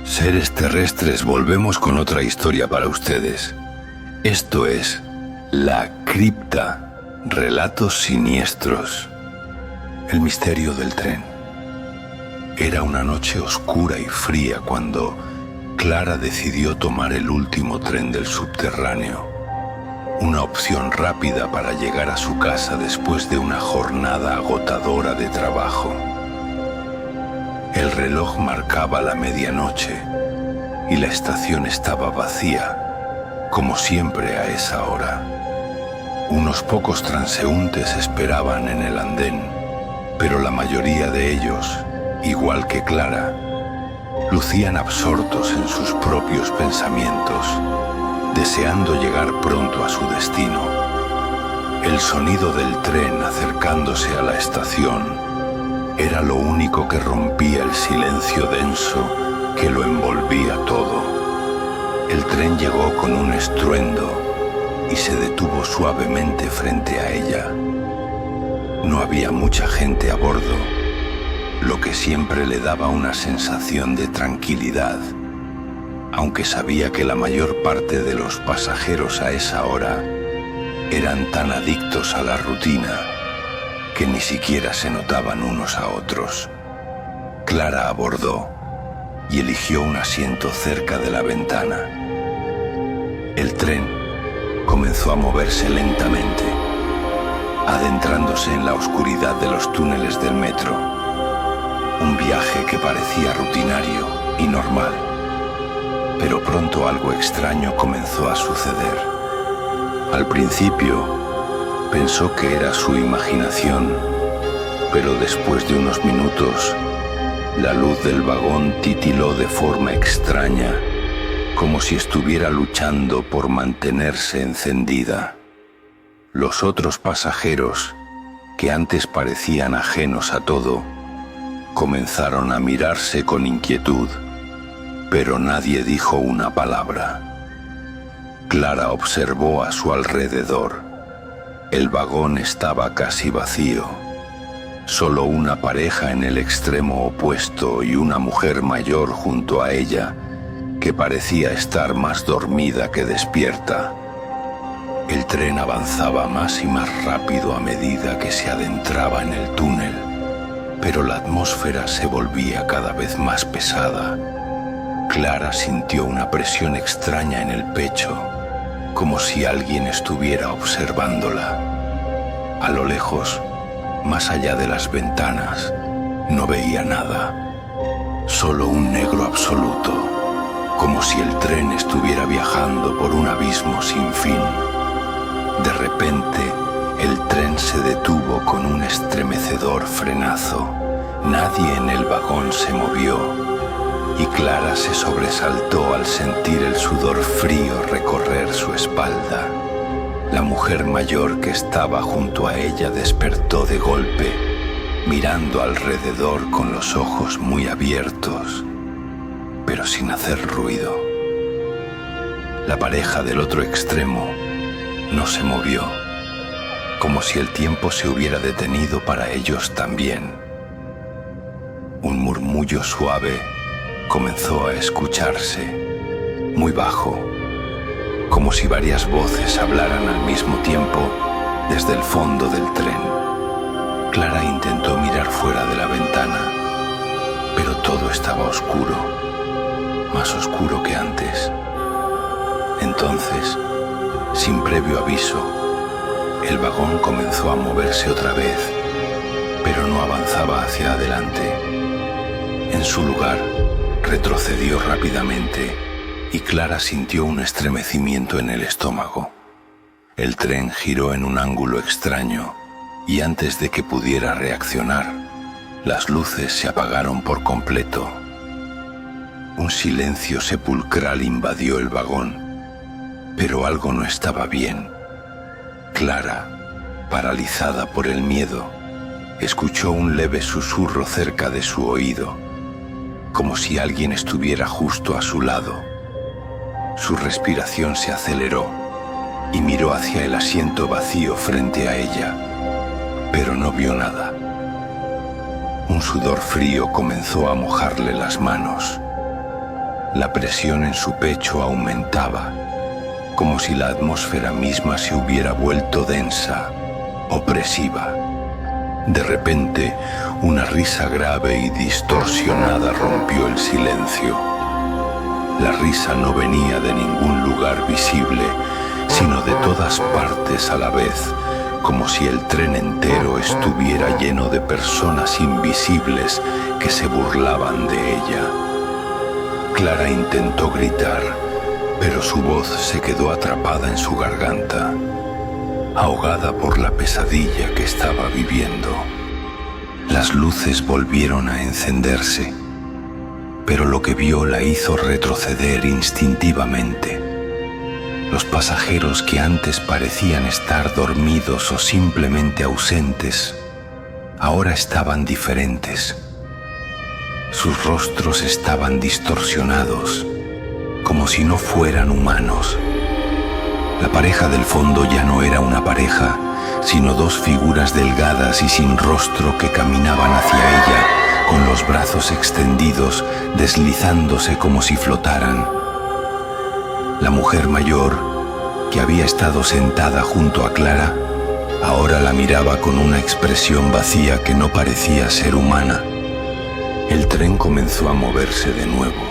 Seres terrestres, volvemos con otra historia para ustedes. Esto es La Cripta, relatos siniestros. El misterio del tren. Era una noche oscura y fría cuando Clara decidió tomar el último tren del subterráneo. Una opción rápida para llegar a su casa después de una jornada agotadora de trabajo. El reloj marcaba la medianoche y la estación estaba vacía, como siempre a esa hora. Unos pocos transeúntes esperaban en el andén, pero la mayoría de ellos, igual que Clara, lucían absortos en sus propios pensamientos, deseando llegar pronto a su destino. El sonido del tren acercándose a la estación era lo único que rompía el silencio denso que lo envolvía todo. El tren llegó con un estruendo y se detuvo suavemente frente a ella. No había mucha gente a bordo, lo que siempre le daba una sensación de tranquilidad, aunque sabía que la mayor parte de los pasajeros a esa hora eran tan adictos a la rutina que ni siquiera se notaban unos a otros. Clara abordó y eligió un asiento cerca de la ventana. El tren comenzó a moverse lentamente, adentrándose en la oscuridad de los túneles del metro. Un viaje que parecía rutinario y normal, pero pronto algo extraño comenzó a suceder. Al principio pensó que era su imaginación, pero después de unos minutos, la luz del vagón titiló de forma extraña, como si estuviera luchando por mantenerse encendida. Los otros pasajeros, que antes parecían ajenos a todo, comenzaron a mirarse con inquietud, pero nadie dijo una palabra. Clara observó a su alrededor. El vagón estaba casi vacío. Solo una pareja en el extremo opuesto y una mujer mayor junto a ella, que parecía estar más dormida que despierta. El tren avanzaba más y más rápido a medida que se adentraba en el túnel, pero la atmósfera se volvía cada vez más pesada. Clara sintió una presión extraña en el pecho, como si alguien estuviera observándola. A lo lejos, más allá de las ventanas, no veía nada, solo un negro absoluto, como si el tren estuviera viajando por un abismo sin fin. De repente, el tren se detuvo con un estremecedor frenazo. Nadie en el vagón se movió, y Clara se sobresaltó al sentir el sudor frío recorrer su espalda. La mujer mayor que estaba junto a ella despertó de golpe, mirando alrededor con los ojos muy abiertos, pero sin hacer ruido. La pareja del otro extremo no se movió, como si el tiempo se hubiera detenido para ellos también. Un murmullo suave comenzó a escucharse, muy bajo, como si varias voces hablaran al mismo tiempo desde el fondo del tren. Clara intentó mirar fuera de la ventana, pero todo estaba oscuro, más oscuro que antes. Entonces, sin previo aviso, el vagón comenzó a moverse otra vez, pero no avanzaba hacia adelante. En su lugar, retrocedió rápidamente y Clara sintió un estremecimiento en el estómago. El tren giró en un ángulo extraño y antes de que pudiera reaccionar, las luces se apagaron por completo. Un silencio sepulcral invadió el vagón, pero algo no estaba bien. Clara, paralizada por el miedo, escuchó un leve susurro cerca de su oído, como si alguien estuviera justo a su lado. Su respiración se aceleró y miró hacia el asiento vacío frente a ella, pero no vio nada. Un sudor frío comenzó a mojarle las manos. La presión en su pecho aumentaba, como si la atmósfera misma se hubiera vuelto densa, opresiva. De repente, una risa grave y distorsionada rompió el silencio. La risa no venía de ningún lugar visible, sino de todas partes a la vez, como si el tren entero estuviera lleno de personas invisibles que se burlaban de ella. Clara intentó gritar, pero su voz se quedó atrapada en su garganta, ahogada por la pesadilla que estaba viviendo. Las luces volvieron a encenderse, pero lo que vio la hizo retroceder instintivamente. Los pasajeros que antes parecían estar dormidos o simplemente ausentes, ahora estaban diferentes. Sus rostros estaban distorsionados, como si no fueran humanos. La pareja del fondo ya no era una pareja, sino dos figuras delgadas y sin rostro que caminaban hacia ella, con los brazos extendidos, deslizándose como si flotaran. La mujer mayor, que había estado sentada junto a Clara, ahora la miraba con una expresión vacía que no parecía ser humana. El tren comenzó a moverse de nuevo,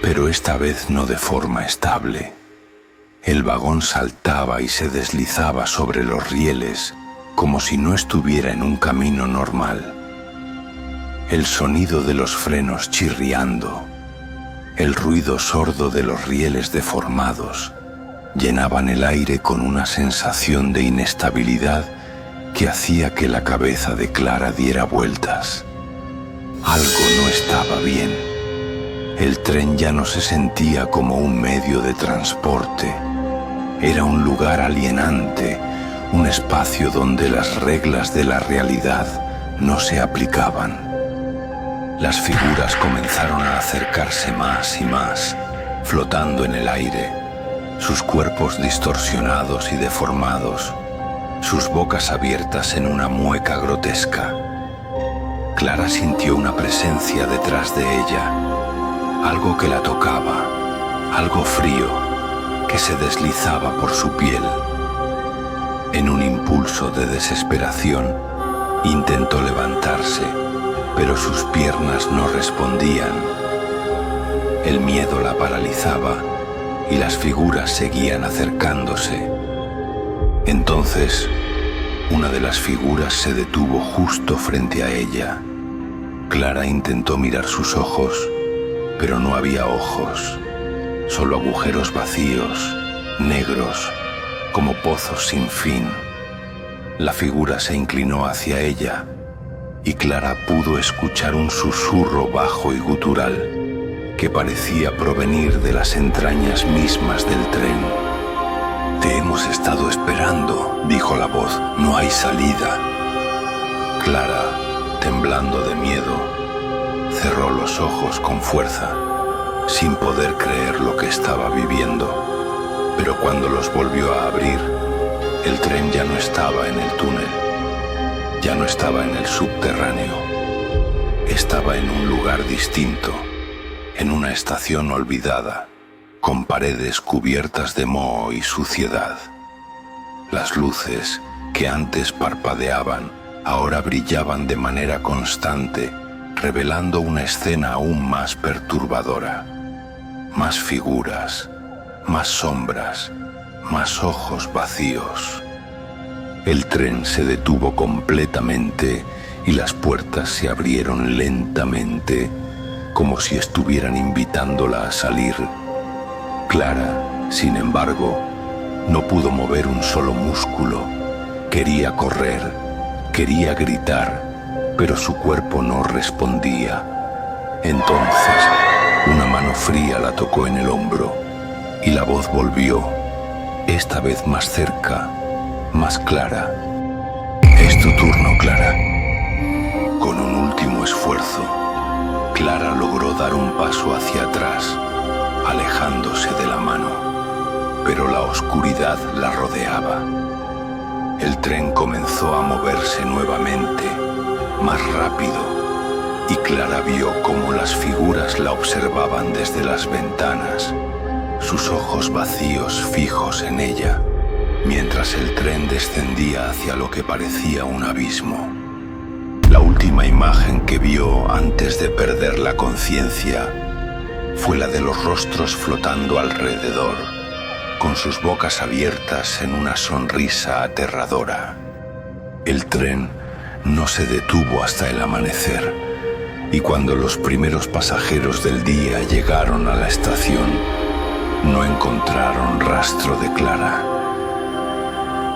pero esta vez no de forma estable. El vagón saltaba y se deslizaba sobre los rieles, como si no estuviera en un camino normal. El sonido de los frenos chirriando, el ruido sordo de los rieles deformados, llenaban el aire con una sensación de inestabilidad que hacía que la cabeza de Clara diera vueltas. Algo no estaba bien. El tren ya no se sentía como un medio de transporte. Era un lugar alienante, un espacio donde las reglas de la realidad no se aplicaban. Las figuras comenzaron a acercarse más y más, flotando en el aire, sus cuerpos distorsionados y deformados, sus bocas abiertas en una mueca grotesca. Clara sintió una presencia detrás de ella, algo que la tocaba, algo frío, que se deslizaba por su piel. En un impulso de desesperación, intentó levantarse, pero sus piernas no respondían. El miedo la paralizaba y las figuras seguían acercándose. Entonces, una de las figuras se detuvo justo frente a ella. Clara intentó mirar sus ojos, pero no había ojos, solo agujeros vacíos, negros, como pozos sin fin. La figura se inclinó hacia ella y Clara pudo escuchar un susurro bajo y gutural que parecía provenir de las entrañas mismas del tren. «Te hemos estado esperando», dijo la voz, «no hay salida». Clara, temblando de miedo, cerró los ojos con fuerza, sin poder creer lo que estaba viviendo. Pero cuando los volvió a abrir, el tren ya no estaba en el túnel, ya no estaba en el subterráneo, estaba en un lugar distinto, en una estación olvidada, con paredes cubiertas de moho y suciedad. Las luces, que antes parpadeaban, ahora brillaban de manera constante, revelando una escena aún más perturbadora. Más figuras, más sombras, más ojos vacíos. El tren se detuvo completamente y las puertas se abrieron lentamente, como si estuvieran invitándola a salir. Clara, sin embargo, no pudo mover un solo músculo. Quería correr, quería gritar, pero su cuerpo no respondía. Entonces, una mano fría la tocó en el hombro y la voz volvió, esta vez más cerca, más clara. «Es tu turno, Clara». Con un último esfuerzo, Clara logró dar un paso hacia atrás, alejándose de la mano, pero la oscuridad la rodeaba. El tren comenzó a moverse nuevamente, más rápido, y Clara vio cómo las figuras la observaban desde las ventanas, sus ojos vacíos fijos en ella, mientras el tren descendía hacia lo que parecía un abismo. La última imagen que vio antes de perder la conciencia fue la de los rostros flotando alrededor, con sus bocas abiertas en una sonrisa aterradora. El tren no se detuvo hasta el amanecer, y cuando los primeros pasajeros del día llegaron a la estación, no encontraron rastro de Clara.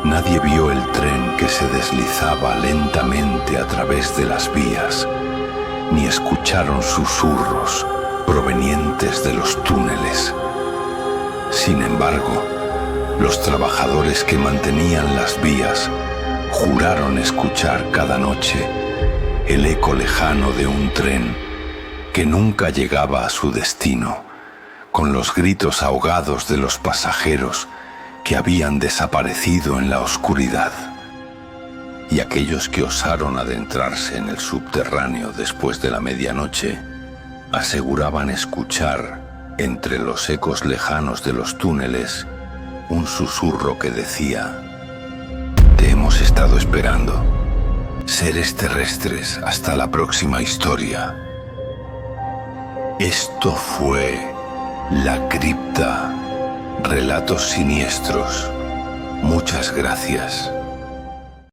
Nadie vio el tren que se deslizaba lentamente a través de las vías, ni escucharon susurros provenientes de los túneles. Sin embargo, los trabajadores que mantenían las vías juraron escuchar cada noche el eco lejano de un tren que nunca llegaba a su destino, con los gritos ahogados de los pasajeros que habían desaparecido en la oscuridad. Y aquellos que osaron adentrarse en el subterráneo después de la medianoche aseguraban escuchar, entre los ecos lejanos de los túneles, un susurro que decía: «Te hemos estado esperando, seres terrestres, hasta la próxima historia». Esto fue La Cripta, Relatos Siniestros. Muchas gracias.